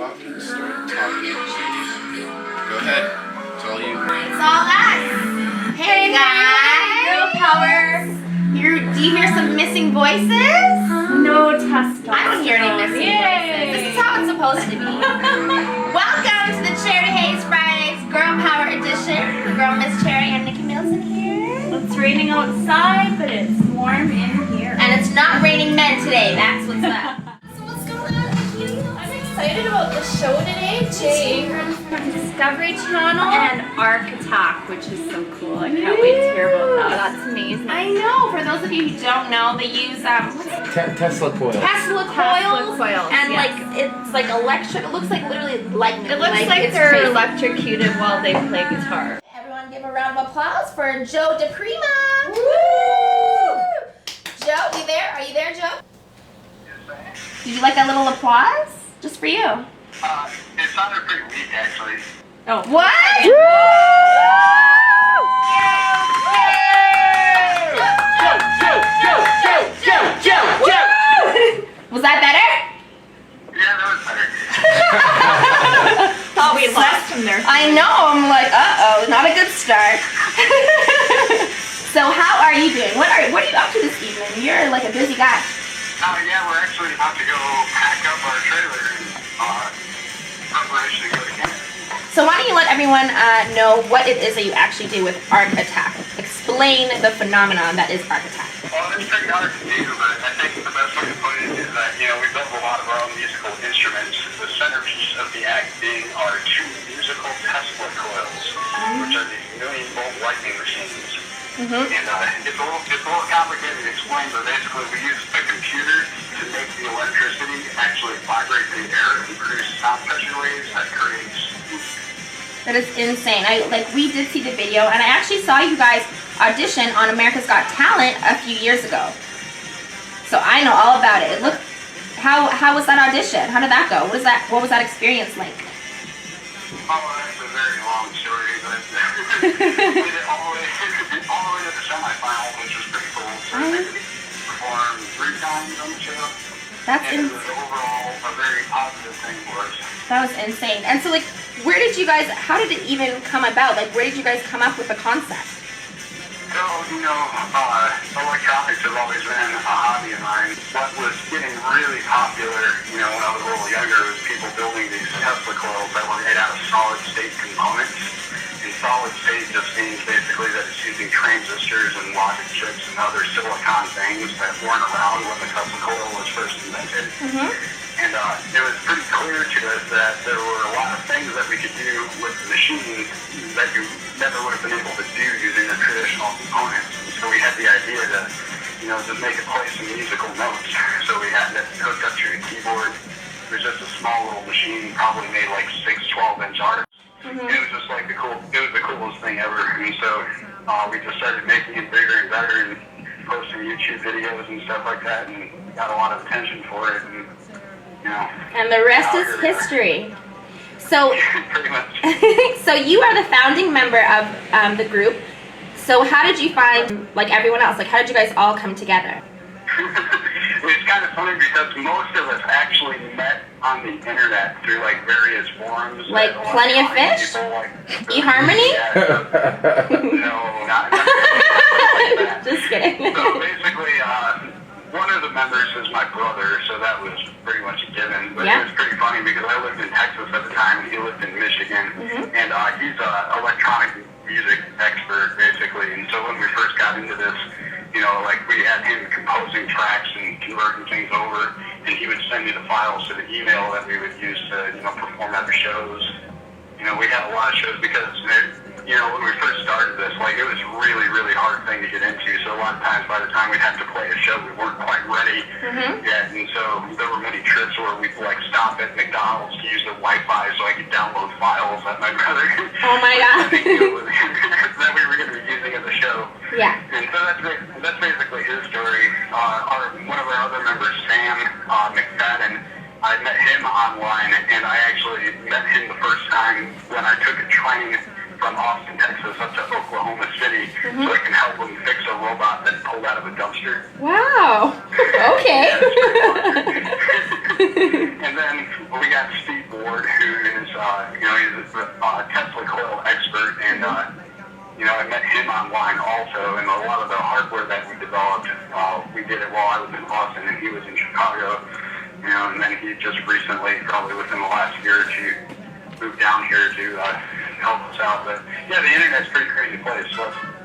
talking, start talking, please. Go ahead. It's all you. It's all us. Hey guys. Girl power. Do you hear some missing voices? No test. I don't hear any missing voices. This is how it's supposed to be. Welcome to the Cherry Haze Fridays Girl Power Edition. Your girl Miss Cherry and Niki Middleton here. It's raining outside, but it's warm in here. And it's not raining men today. That's what's up. So what's going on, Niki? I'm excited about the show today. Jay Ingram from Discovery Channel and Arc Attack, which is so cool. I can't wait to hear about that. That's amazing. I know. For those of you who don't know, they use Tesla coils. Tesla coils, and yes. like it's like electric. It looks like literally lightning. It looks like it's they're crazy. electrocuted while they play guitar. Everyone, give a round of applause for Joe DePrima. Woo! Joe, you there? Are you there, Joe? Did you like that little applause? Just for you. It sounded pretty weak, actually. Oh. What? Was that better? Yeah, that was better. Thought we lost him there. I know. I'm like, uh-oh, not a good start. So how are you doing? What are you up to this evening? You're like a busy guy. Yeah, we're actually about to go pack up our trailer and preparation to go to camp. So why don't you let everyone know what it is that you actually do with Arc Attack? Explain the phenomenon that is Arc Attack. Well, it's pretty hard to do, but I think the best way to put it is that, we built a lot of our own musical instruments. The centerpiece of the act being our two musical Tesla coils, which are these million-volt lightning machines. And it's a little complicated to explain, but basically we use a computer to make the electricity actually vibrate the air and produce sound pressure waves that creates. That is insane. We did see the video, and I actually saw you guys audition on America's Got Talent a few years ago. So I know all about it. Look, how was that audition? How did that go? What was that experience like? Oh, that's a very long story, but we did it all the way to the semifinal, which was pretty cool. So we performed 3 times on the show. That's and it was overall a very positive thing for us. That was insane. And so, how did it even come about? Where did you guys come up with the concept? So, electronics has always been a hobby of mine. What was getting really popular, when I was a little younger, was people building these Tesla coils that were made out of solid-state components. And solid-state just means basically that it's using transistors and logic chips and other silicon things that weren't around when the Tesla coil was first invented. And it was pretty clear to us that there were a lot of things that we could do with the machines that you never would have been able to do using the traditional components. And so we had the idea to, just make it play some musical notes. So we had it hooked up to the keyboard. It was just a small little machine, probably made like 6 12-inch arcs. It was just like it was the coolest thing ever. And so we just started making it bigger and better and posting YouTube videos and stuff like that, and got a lot of attention for it. And the rest is history. So, pretty much. so you are the founding member of the group. So how did you find, everyone else? How did you guys all come together? It's kind of funny because most of us actually met on the internet through various forums. Plenty of Fish? eHarmony? No, not that. Just kidding. So basically, one of the members is my brother, so that was pretty much a given. But it was pretty funny because I lived in Texas at the time and he lived in Michigan. And he's an electronic music expert, basically. And so when we first got into this, we had him composing tracks and converting things over, and he would send me the files to the email that we would use to, perform at the shows. We had a lot of shows because, when we first started this, it was a really, really hard thing to get into. So a lot of times by the time we'd have to play a show, we weren't quite ready yet. And so there were many trips where we'd stop at McDonald's to use the Wi-Fi so I could download files that my brother Oh my God. that we were going to be using at the show. Yeah. And so that's basically his story. One of our other members, Sam McFadden, I met him online, and I actually met him the first time when I took a train from Austin, Texas, up to Oklahoma City, so I can help him fix a robot that pulled out of a dumpster. Wow. Okay. And then we got Steve Ward, who is, he's a Tesla coil expert, and, I met him online also, and a lot of the hardware that we developed, we did it while I was in Boston and he was in Chicago, and then he just recently, probably within the last year or two, moved down here to help us out. But yeah, the internet's a pretty crazy place.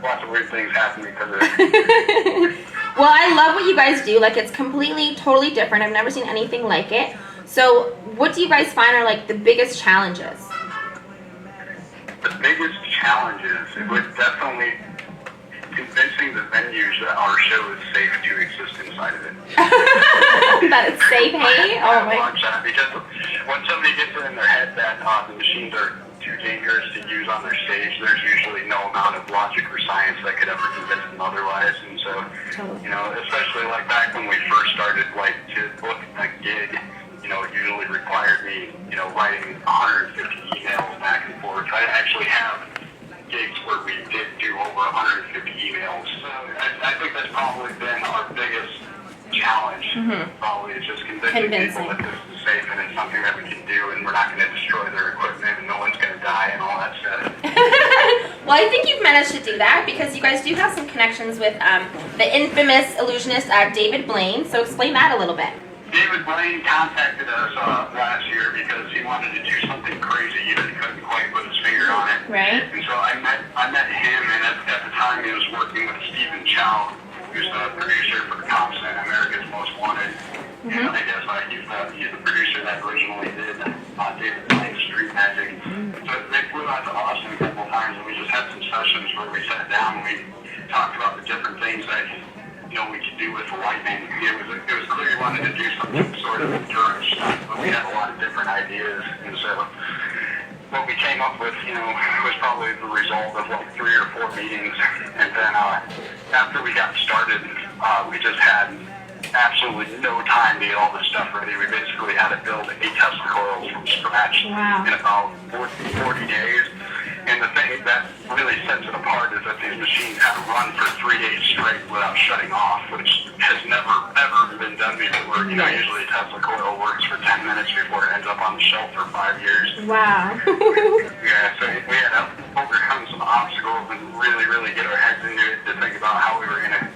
Lots of weird things happen because of it. Well, I love what you guys do. Like, it's completely, totally different. I've never seen anything like it. So, what do you guys find are like the biggest challenges? The biggest challenges, it would definitely convincing the venues that our show is safe to exist inside of it. That it's safe, hey? Oh my. Because when somebody gets it in their head that the machines are too dangerous to use on their stage, there's usually no amount of logic or science that could ever convince them otherwise. And so, especially like back when we first started, like to book a gig, it usually required me, writing 150 emails back and forth. I actually have gigs where we did do over 150 emails. So I think that's probably been our biggest challenge. Probably is just convincing people that this is safe and it's something that we can do and we're not going to destroy their equipment and no one's going to die and all that stuff. Well, I think you've managed to do that because you guys do have some connections with the infamous illusionist David Blaine. So explain that a little bit. David Blaine contacted us last year because he wanted to do something crazy. He couldn't quite put his finger on it. Right. And so I met him, and at the time he was working with Stephen Chow, who's the producer for Thompson, America's Most Wanted. And I guess he's the producer that originally did David Blaine's Street Magic. So they flew out to Austin a couple times, and we just had some sessions where we sat down and we talked about the different things that we could do with lightning. It was clear we wanted to do something sort of endurance stuff, but we had a lot of different ideas. And so what we came up with, was probably the result of like 3 or 4 meetings. And then after we got started, we just had absolutely no time to get all this stuff ready. We basically had to build 8 Tesla coils from scratch in about 40 days. And the thing that really sets it apart is that these machines have to run for 3 days straight without shutting off, which has never, ever been done before. Usually a Tesla coil works for 10 minutes before it ends up on the shelf for 5 years. Wow. Yeah, so we had to overcome some obstacles and really, really get our heads into it to think about how we were going to,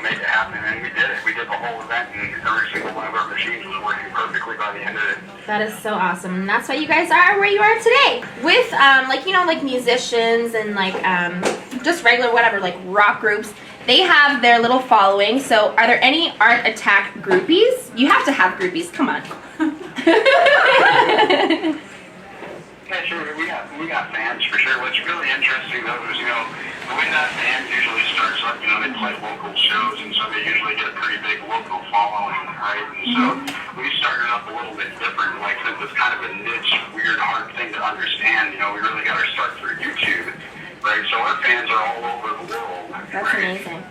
make it happen. And we did it. We did the whole event, and every single one of our machines was working perfectly by the end of it. That is so awesome. And that's why you guys are where you are today. With, like musicians and, just regular whatever, like rock groups, they have their little following. So are there any Art Attack groupies? You have to have groupies. Come on. Yeah, sure. We got fans for sure. What's really interesting though is, the way that band usually starts up, they play local shows, and so they usually get a pretty big local following, right? And so we started up a little bit different. Like, since it's kind of a niche, weird, hard thing to understand, we really got to start through YouTube, right? So our fans are all over the world. That's amazing.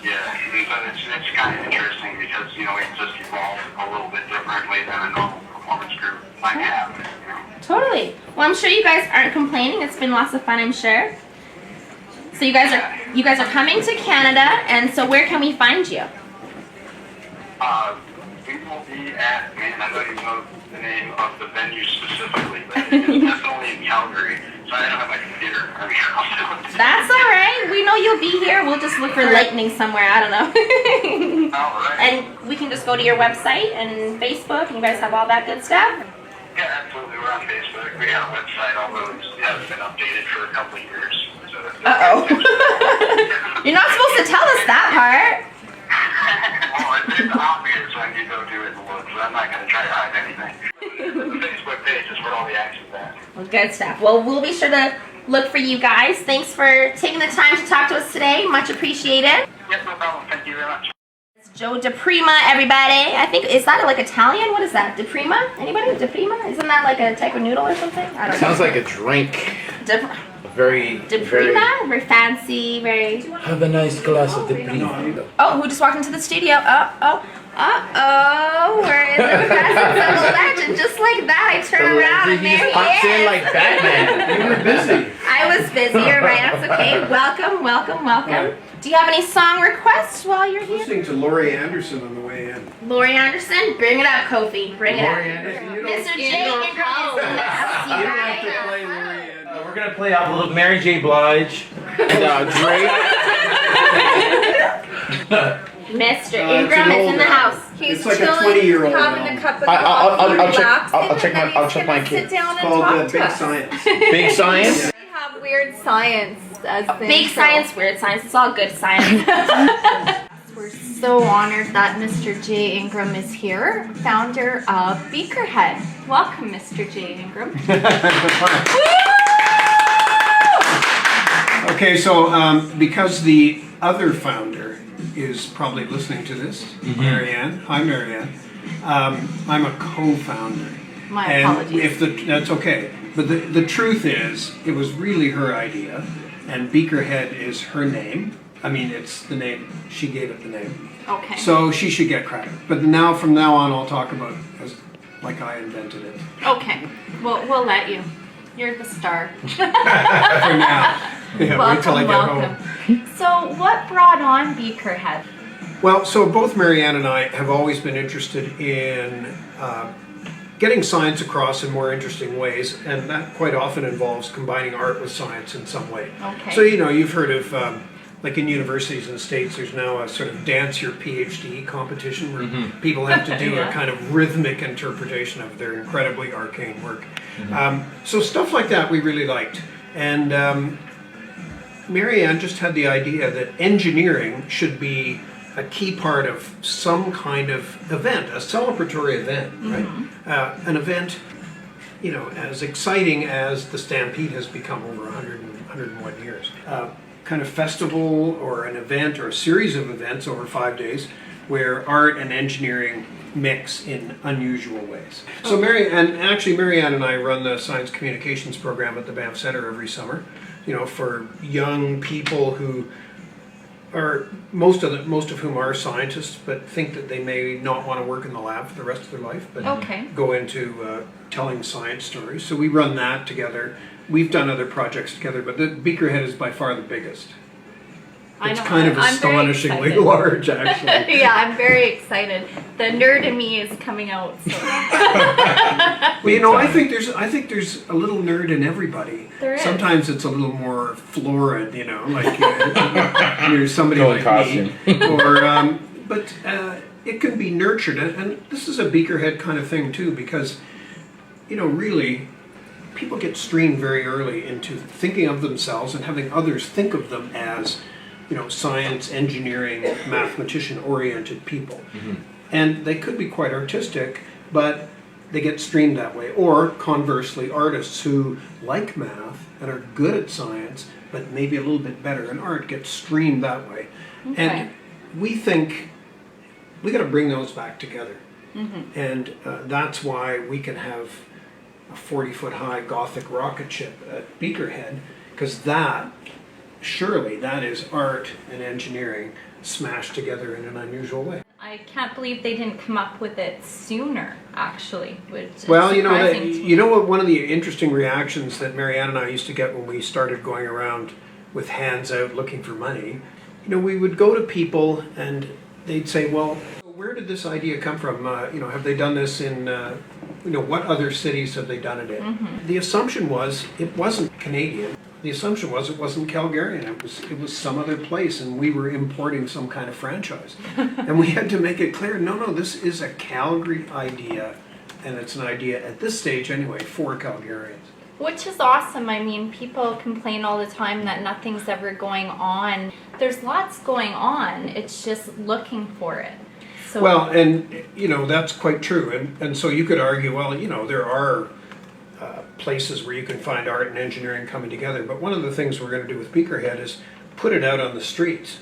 Yeah, and so it's kind of interesting because, it just evolved a little bit differently than a normal performance group might have. Totally. Well, I'm sure you guys aren't complaining. It's been lots of fun, I'm sure. So you guys are coming to Canada, and so where can we find you? We will be at, I don't even know the name of the venue specifically, but it's definitely in Calgary. So I don't have my computer. That's all right. We know you'll be here. We'll just look for lightning somewhere. I don't know. All right. And we can just go to your website and Facebook, and you guys have all that good stuff. Yeah, absolutely. We're on Facebook. We have a website, although it hasn't been updated for a couple of years. Uh-oh. You're not supposed to tell us that part. Well, it's obvious when you go do it and look, so I'm not going to try to hide anything. The Facebook page is where all the action's at. Well, good stuff. Well, we'll be sure to look for you guys. Thanks for taking the time to talk to us today. Much appreciated. Yes, no problem. Thank you very much. Joe DePrima, everybody. I think, is that like Italian? What is that? DePrima? Anybody? DePrima? Isn't that like a type of noodle or something? I don't know. Sounds like a drink. DePrima? Very fancy, very... Have a nice glass of DePrima. Oh, who just walked into the studio? Where is the presence of a legend? Just like that, I turn around and He there just he pops in is. like Batman. You were busy. I was busy, you're right, that's okay. Welcome, welcome, welcome. Do you have any song requests while you're here? Listening to Laurie Anderson on the way in. Laurie Anderson, bring it up, Kofi. Bring it up. Laurie Anderson, you don't- Mr. J. Ingram guys. to play Lori. We're gonna play off a little Mary J. Blige and Drake. Mr. Ingram is in the house. He's It's like a chilling, 20-year-old having now. a cup of I'll coffee, check relaxing, my and then kid. he's gonna sit down and Called talk to Big us. Science. Big science. We have weird science as the Big intro. science, weird science. It's all good science. We're so honored that Mr. J. Ingram is here, founder of Beaker Head. Welcome, Mr. J. Ingram. Okay, so because the other founder is probably listening to this, Marianne. Hi, Marianne. I'm a co-founder. My And apologies. that's okay. But the truth is, it was really her idea, and Beaker Head is her name. I mean, it's the name. She gave it the name. Okay. So she should get credit. But from now on, I'll talk about it as like I invented it. Okay. We'll let you. You're the star. For now. Yeah, wait till I get home. So what brought on Beaker Head? Well, so both Marianne and I have always been interested in getting science across in more interesting ways, and that quite often involves combining art with science in some way. Okay. So, you've heard of, like in universities in the States, there's now a sort of dance your PhD competition where people have to do Yeah. a kind of rhythmic interpretation of their incredibly arcane work. So stuff like that we really liked. And Marianne just had the idea that engineering should be a key part of some kind of event, a celebratory event, right? An event, as exciting as the Stampede has become over 101 years. Kind of festival or an event or a series of events over 5 days where art and engineering mix in unusual ways. So Marianne and I run the science communications program at the Banff Center every summer, for young people who are most of whom are scientists, but think that they may not want to work in the lab for the rest of their life, but go into telling science stories. So we run that together. We've done other projects together, but the Beaker Head is by far the biggest. It's kind of I'm very astonishingly excited. large, actually. Yeah, I'm very excited. The nerd in me is coming out. So. Well, I think there's a little nerd in everybody. There is. Sometimes it's a little more florid, like you're somebody Totally like me, or but it can be nurtured, and this is a Beaker Head kind of thing too, because really people get streamed very early into thinking of themselves and having others think of them as science, engineering, mathematician-oriented people. And they could be quite artistic, but they get streamed that way. Or conversely, artists who like math and are good at science, but maybe a little bit better in art, get streamed that way. And we think we got to bring those back together. And that's why we can have a 40-foot-high Gothic rocket ship at Beaker Head, because surely that is art and engineering smashed together in an unusual way. I can't believe they didn't come up with it sooner, actually. Which is Well, surprising to me. what one of the interesting reactions that Marianne and I used to get when we started going around with hands out looking for money, we would go to people and they'd say, well, where did this idea come from? Have they done this in, what other cities have they done it in? The assumption was it wasn't Canadian. The assumption was it wasn't Calgarian. It was some other place, and we were importing some kind of franchise. And we had to make it clear, no, this is a Calgary idea, and it's an idea at this stage anyway for Calgarians. Which is awesome. I mean, people complain all the time that nothing's ever going on. There's lots going on. It's just looking for it. So Well, and that's quite true. And so you could argue, well, there are places where you can find art and engineering coming together. But one of the things we're going to do with Beaker Head is put it out on the streets.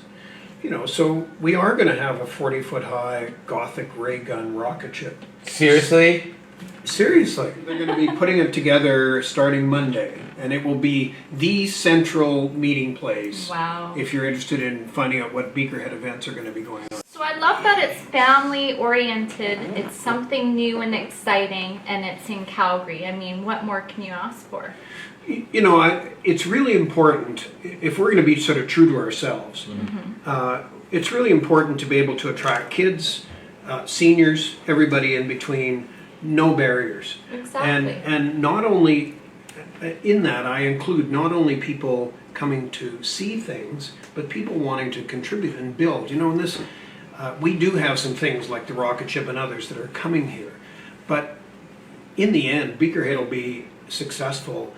So we are going to have a 40-foot-high Gothic ray gun rocket ship. Seriously? Seriously. They're going to be putting it together starting Monday. And it will be the central meeting place. Wow. If you're interested in finding out what Beaker Head events are going to be going on. So I love that it's family oriented, it's something new and exciting, and it's in Calgary. I mean, what more can you ask for? It's really important, if we're going to be sort of true to ourselves, it's really important to be able to attract kids, seniors, everybody in between, no barriers. Exactly. And not only, in that I include not only people coming to see things, but people wanting to contribute and build. You know, in this, we do have some things like the rocket ship and others that are coming here. But in the end, Beaker Head will be successful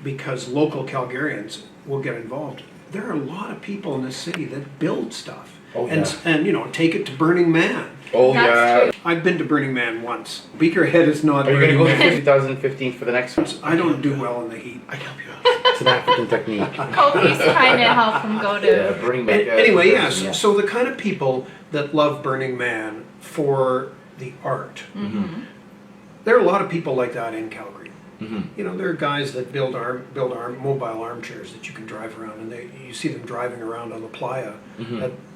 because local Calgarians will get involved. There are a lot of people in this city that build stuff. Oh, And you know, take it to Burning Man. Oh That's yeah. true. I've been to Burning Man once. Beaker Head is not Are you Burning gonna go Man. to 2015 for the next one? I don't do well in the heat. I help you out. It's an African technique. Kofi's trying to help him go to. Burning back. Anyway, yes. So the kind of people that love Burning Man for the art. There are a lot of people like that in Calgary. You know, there are guys that build mobile armchairs that you can drive around, and you see them driving around on the playa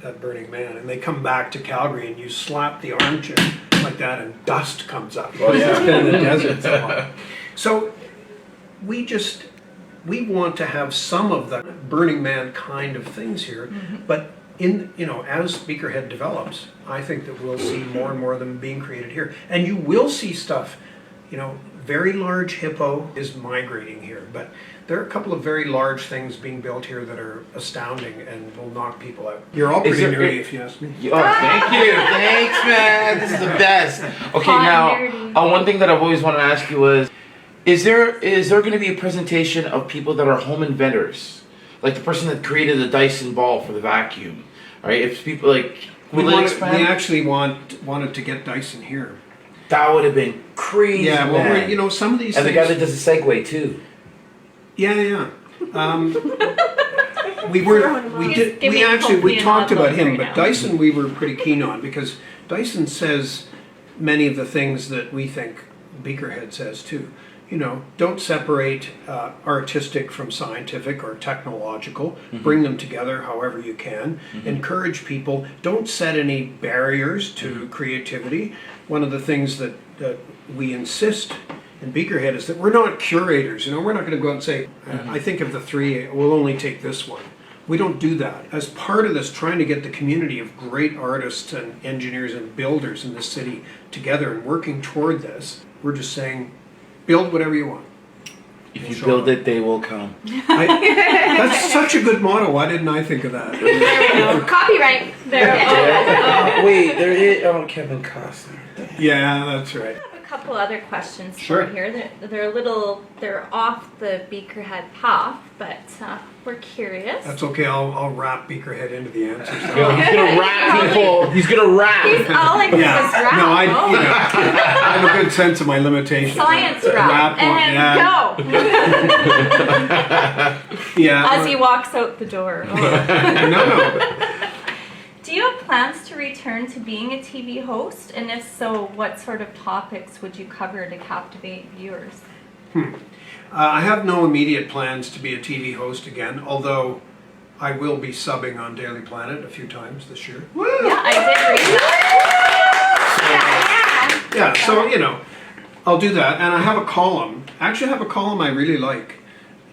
at Burning Man, and they come back to Calgary, and you slap the armchair like that, and dust comes up. Oh, yeah. It's been in the desert so long. So we want to have some of the Burning Man kind of things here, but as Beaker Head develops, I think that we'll see more and more of them being created here, and you will see stuff. You know, very large hippo is migrating here, but there are a couple of very large things being built here that are astounding and will knock people out. You're all pretty nerdy, if you ask me. Oh, thank you. Thanks, man. This is the best. Okay, Hot now, one thing that I've always wanted to ask you is there going to be a presentation of people that are home inventors? Like the person that created the Dyson ball for the vacuum, right? If people like, We expand? actually wanted to get Dyson here. That would have been crazy, Yeah, well, man. some of these And the things... guy that does the Segway, too. Yeah. We Kofi talked an about envelope him, right but now. Dyson we were pretty keen on because Dyson says many of the things that we think Beaker Head says too. You know, don't separate artistic from scientific or technological. Bring them together however you can. Encourage people. Don't set any barriers to creativity. One of the things that we insist in Beaker Head is that we're not curators. You know, we're not going to go out and say, I think of the three, we'll only take this one. We don't do that. As part of this, trying to get the community of great artists and engineers and builders in this city together and working toward this, we're just saying, build whatever you want. If you build it, they will come. That's such a good motto. Why didn't I think of that? Copyright. There we go. Wait, there is... Oh, Kevin Costner. Yeah, that's right. I have a couple other questions Sure. for here. They're off the Beaker Head path, but we're curious. That's okay. I'll wrap Beaker Head into the answers. Yo, he's gonna rap people. He's gonna rap. He's all like this Yeah. rap. No, I Oh. have a good sense of my limitations. Science rap. And go. Yeah. As he walks out the door. No. Do you have plans to return to being a TV host? And if so, what sort of topics would you cover to captivate viewers? I have no immediate plans to be a TV host again, although I will be subbing on Daily Planet a few times this year. Yeah, I did read that. Yeah, so, I'll do that. And I have a column. Actually, I have a column I really like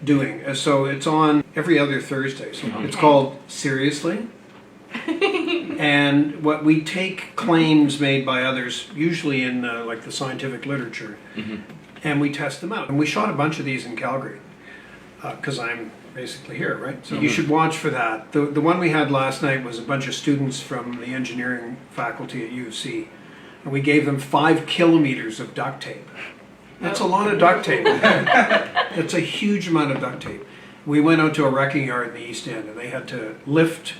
doing. So it's on every other Thursday. So it's called Seriously. And what we take claims made by others, usually in like the scientific literature, and we test them out. And we shot a bunch of these in Calgary because I'm basically here, right? So you should watch for that. The one we had last night was a bunch of students from the engineering faculty at U of C, and we gave them 5 kilometers of duct tape. That's a lot of duct tape. That's a huge amount of duct tape. We went out to a wrecking yard in the East End, and they had to lift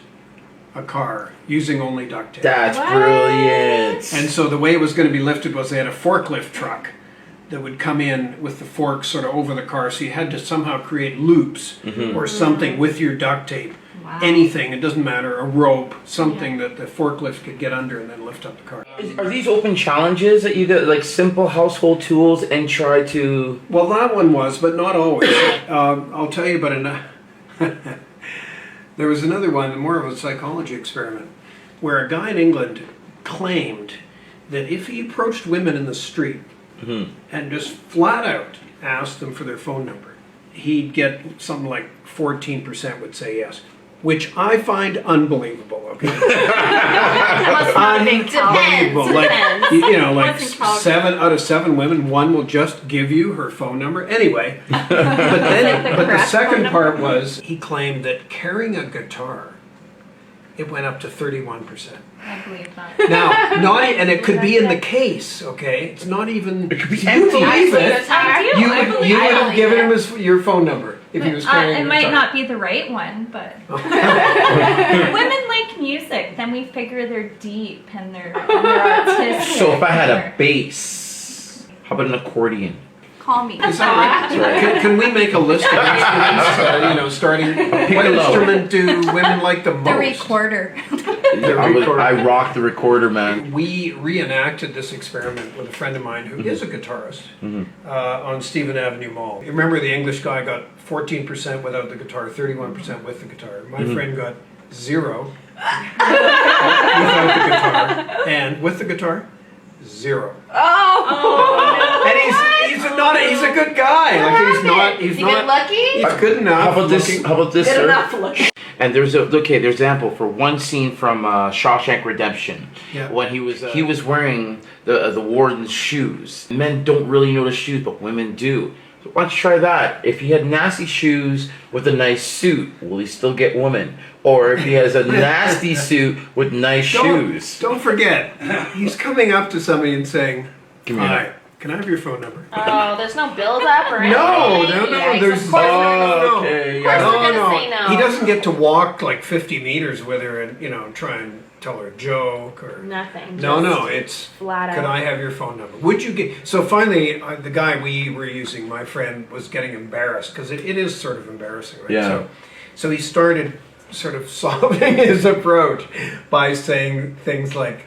a car using only duct tape. That's brilliant. And so the way it was going to be lifted was they had a forklift truck that would come in with the forks sort of over the car, so you had to somehow create loops or something with your duct tape. Wow. Anything, it doesn't matter, a rope, something that the forklift could get under and then lift up the car. Are these open challenges that you get, like simple household tools, and try to... Well, that one was, but not always. I'll tell you about it. There was another one, more of a psychology experiment, where a guy in England claimed that if he approached women in the street and just flat out asked them for their phone number, he'd get something like 14% would say yes. which I find unbelievable. Okay, Must not have been Calgary. unbelievable. Like you know, like Wasn't Calgary. 7 out of 7 women, one will just give you her phone number anyway. But the correct second phone part was he claimed that carrying a guitar, it went up to 31%. I believe that. Now, and it could be in the case. Okay, it's not even. It could be you empty. believe it. I do. You I would believe you it. would have given him your phone number if he was carrying It a might guitar. not be the right one, but women like music. Then we figure they're deep and they're artistic. So if I had a bass, how about an accordion? Call me. Is that right? Can we make a list of instruments? Starting. What piccolo. instrument do women like the most? The recorder. I rock the recorder, man. We reenacted this experiment with a friend of mine who is a guitarist on Stephen Avenue Mall. You remember the English guy got 14% without the guitar, 31% with the guitar. My friend got 0 without the guitar, and with the guitar, 0. And he's a good guy. Like he's not lucky? he's good enough. How about this? looking. How about this, Good sir? enough looking. And there's an example for one scene from Shawshank Redemption. Yeah. When he was wearing the warden's shoes. Men don't really notice shoes, but women do. So why don't you try that? If he had nasty shoes with a nice suit, will he still get women? Or if he has a nasty suit with nice shoes? Don't forget, he's coming up to somebody and saying, Give me a "Hi, can I have your phone number?" Oh, there's no build up or anything. No, Yikes, there's of course we're gonna- no. okay. Of course Yeah. we're gonna say no. He doesn't get to walk like 50 meters with her and try and tell her a joke or Nothing. no. It's flat could out. I have your phone number? Would you get? So finally, the guy we were using, my friend, was getting embarrassed because it is sort of embarrassing, right? Yeah. So he started sort of softening his approach by saying things like,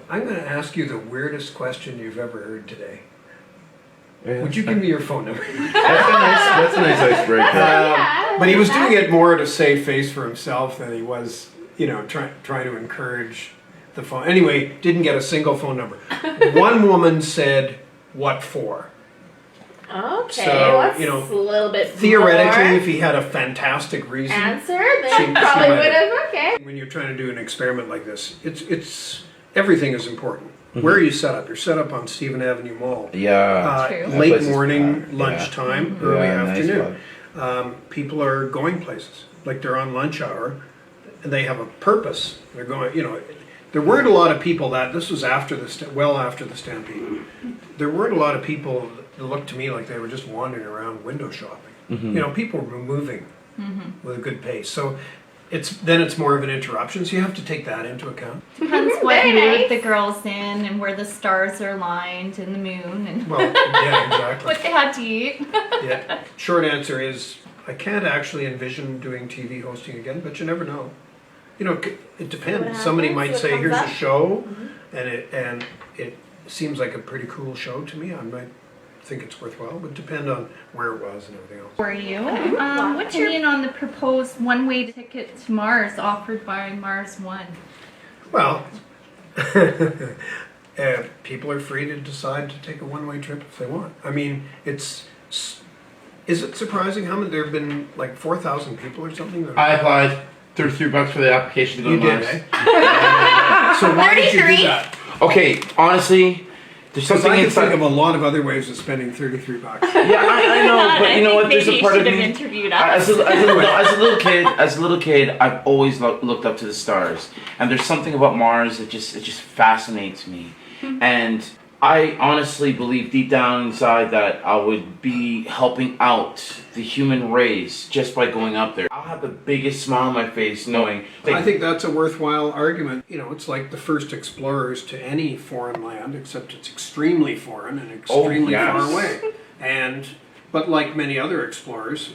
"I'm going to ask you the weirdest question you've ever heard today. Would you give me your phone number?" That's a nice icebreaker. But he was doing it more to save face for himself than he was, trying to encourage the phone. Anyway, didn't get a single phone number. One woman said, "What for?" Okay, So, what's a little bit Theoretically, more if he had a fantastic reason, answer, She- then she probably might would have. Okay. when you're trying to do an experiment like this, it's everything is important. Where are you set up? You're set up on Stephen Avenue Mall. Yeah. True. That Late place is morning, packed, yeah. lunchtime, early Yeah, nice afternoon. People are going places, like they're on lunch hour, and they have a purpose. They're going, there weren't a lot of people this was after well after the Stampede. There weren't a lot of people that looked to me like they were just wandering around window shopping. People were moving with a good pace. So it's more of an interruption, so you have to take that into account. Depends what Very mood nice. the girl's in and where the stars are lined and the moon and Well, yeah, exactly. what they had to eat. Yeah. Short answer is I can't actually envision doing TV hosting again, but you never know. It depends. what Somebody happens, might what say, comes "Here's up." a show," and it seems like a pretty cool show to me. I might think it's worthwhile. It would depend on where it was and everything else. For you, what's your opinion on the proposed one-way ticket to Mars offered by Mars One? Well, people are free to decide to take a one-way trip if they want. I mean, is it surprising how many there have been like 4,000 people or something? That I applied $33 for the application to go you to did, Mars. eh? So why did you do 33? that? Okay, honestly, there's Because something I can inside. think of a lot of other ways of spending $33. Yeah, I know, but you know what? There's a part of Maybe me. you should have interviewed us. As a little kid, I've always looked up to the stars, and there's something about Mars that just fascinates me, and I honestly believe deep down inside that I would be helping out the human race just by going up there. I'll have the biggest smile on my face knowing. I think that's a worthwhile argument. It's like the first explorers to any foreign land, except it's extremely foreign and extremely yes. far away. But like many other explorers,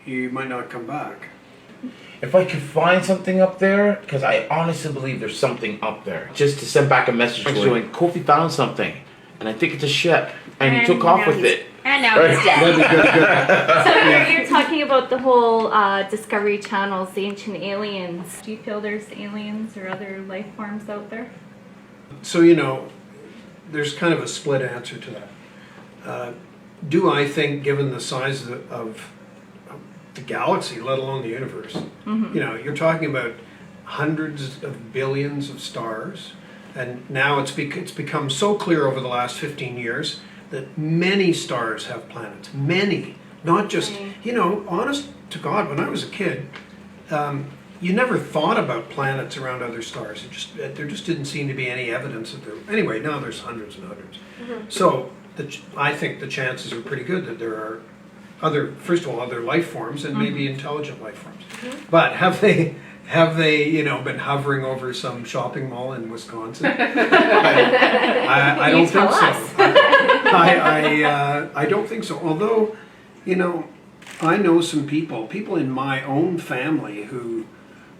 you might not come back. If I could find something up there, because I honestly believe there's something up there, just to send back a message going, Kofi found something, and I think it's a ship, and he took off with it. And now he's dead. That'd be good. So you're talking about the whole Discovery Channel's Ancient Aliens. Do you feel there's aliens or other life forms out there? So, there's kind of a split answer to that. Do I think, given the size of the galaxy, let alone the universe. You know, you're talking about hundreds of billions of stars, and now it's become so clear over the last 15 years that many stars have planets. Many, not just, you know, honest to God, when I was a kid, you never thought about planets around other stars. There just didn't seem to be any evidence of them. Anyway, now there's hundreds and hundreds. So I think the chances are pretty good that there are first of all, other life forms and maybe intelligent life forms. But have they, you know, been hovering over some shopping mall in Wisconsin? I don't think so. I don't think so. Although, you know, I know some people in my own family who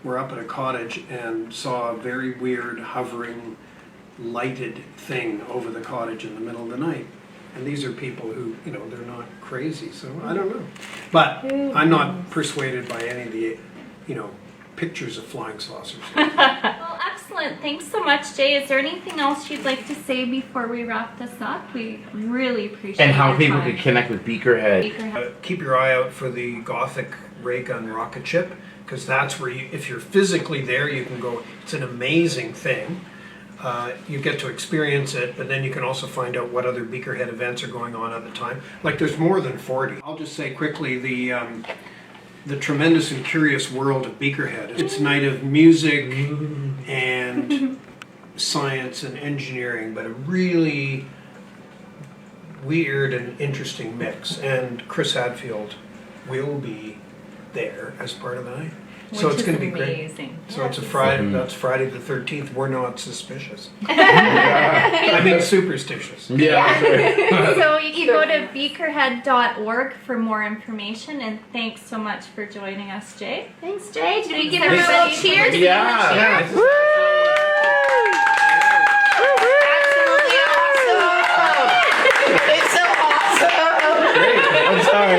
were up at a cottage and saw a very weird hovering lighted thing over the cottage in the middle of the night. And these are people who, you know, they're not crazy, so I don't know. But I'm not persuaded by any of the, you know, pictures of flying saucers. Well, excellent. Thanks so much, Jay. Is there anything else you'd like to say before we wrap this up? We really appreciate it. And how your people time. can connect with Beaker Head. Beaker Head. Keep your eye out for the Gothic ray gun rocket ship, because that's where if you're physically there, you can go. It's an amazing thing. You get to experience it, but then you can also find out what other Beaker Head events are going on at the time. Like there's more than 40. I'll just say quickly the tremendous and curious world of Beaker Head. It's a night of music and science and engineering, but a really weird and interesting mix. And Chris Hadfield will be there as part of the night. So it's going to be great. So it's a Friday. That's Friday the 13th. We're not suspicious. I mean superstitious. Yeah. So you can go to beakerhead.org for more information, and thanks so much for joining us, Jay. Thanks, Jay. Did we Thanks, give him a little everybody. cheer? Did we give him a cheer? Yeah. Absolutely awesome. It's so awesome. I'm sorry.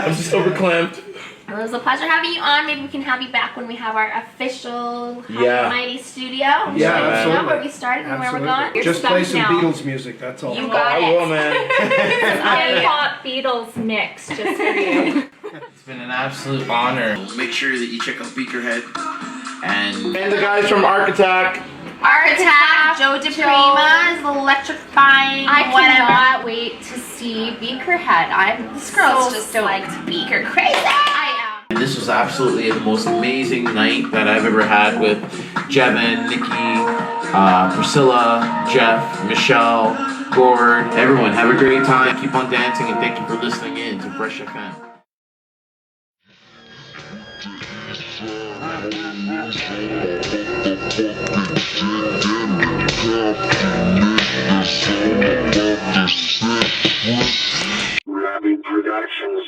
I'm just overclamped. Well, it was a pleasure having you on. Maybe we can have you back when we have our official Yeah. Mighty studio. Yeah, You know absolutely. where we started and where we're going. You're Just stuck play some now. Beatles music. That's all. You Oh, got I it. will, man. Hip-hop Beatles mix just for you. It's been an absolute honor. Make sure that you check out Beaker Head and And the guys from Arc Attack. Art Attack, Joe DePrima is electrifying. I whatever. cannot wait to see Beaker Head. This girl's so just stoked. like Beaker crazy. I And this was absolutely the most amazing night that I've ever had with Jevin, Niki, Priscilla, Jeff, Michelle, Gord, everyone. Have a great time. Keep on dancing, and thank you for listening in to Fresh FM. Rabbit Productions.